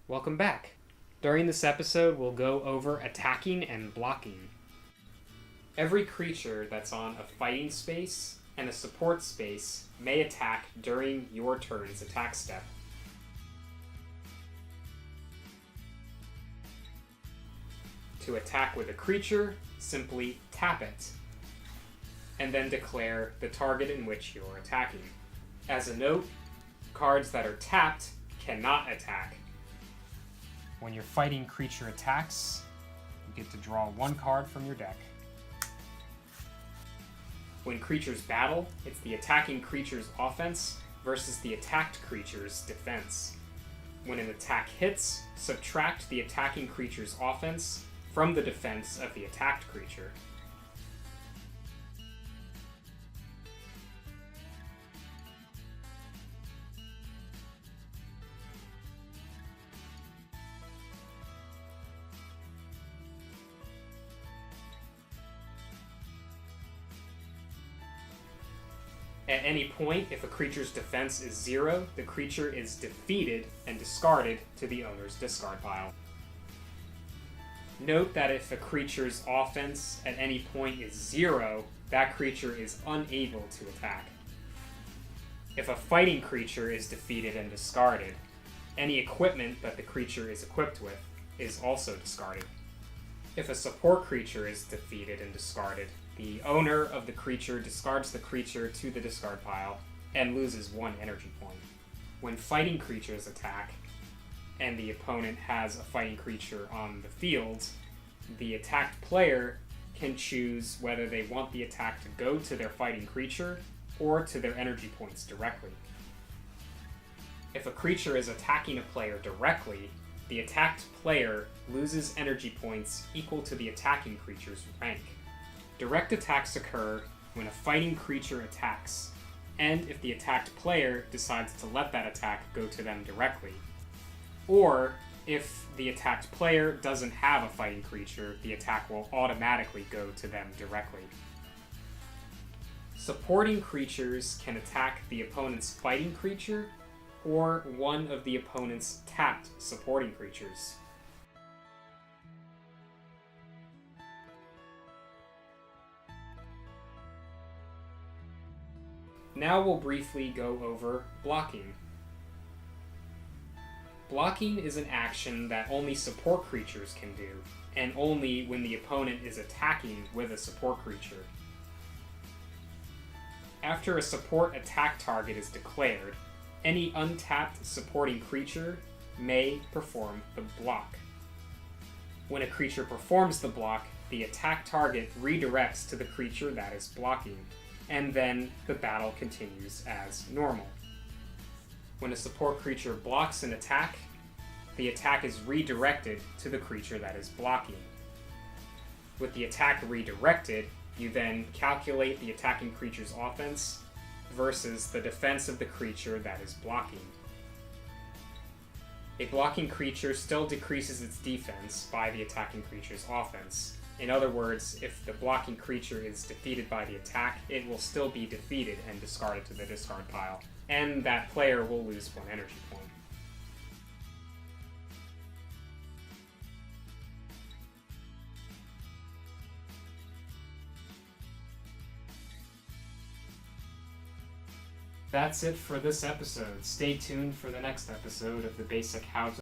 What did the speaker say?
Welcome back. During this episode, we'll go over attacking and blocking. Every creature that's on a fighting space and a support space may attack during your turn's attack step. To attack with a creature, simply tap it, and then declare the target in which you're attacking. As a note, cards that are tapped cannot attack. When your fighting creature attacks, you get to draw one card from your deck. When creatures battle, it's the attacking creature's offense versus the attacked creature's defense. When an attack hits, subtract the attacking creature's offense from the defense of the attacked creature. At any point, if a creature's defense is 0, the creature is defeated and discarded to the owner's discard pile. Note that if a creature's offense at any point is 0, that creature is unable to attack. If a fighting creature is defeated and discarded, any equipment that the creature is equipped with is also discarded. If a support creature is defeated and discarded, the owner of the creature discards the creature to the discard pile and loses 1 energy point. When fighting creatures attack, and the opponent has a fighting creature on the field, the attacked player can choose whether they want the attack to go to their fighting creature or to their energy points directly. If a creature is attacking a player directly, the attacked player loses energy points equal to the attacking creature's rank. Direct attacks occur when a fighting creature attacks, and if the attacked player decides to let that attack go to them directly. Or, if the attacked player doesn't have a fighting creature, the attack will automatically go to them directly. Supporting creatures can attack the opponent's fighting creature, or one of the opponent's tapped supporting creatures. Now we'll briefly go over blocking. Blocking is an action that only support creatures can do, and only when the opponent is attacking with a support creature. After a support attack target is declared, any untapped supporting creature may perform the block. When a creature performs the block, the attack target redirects to the creature that is blocking, and then the battle continues as normal. When a support creature blocks an attack, the attack is redirected to the creature that is blocking. With the attack redirected, you then calculate the attacking creature's offense versus the defense of the creature that is blocking. A blocking creature still decreases its defense by the attacking creature's offense. In other words, if the blocking creature is defeated by the attack, it will still be defeated and discarded to the discard pile, and that player will lose 1 energy point. That's it for this episode. Stay tuned for the next episode of the Basic How to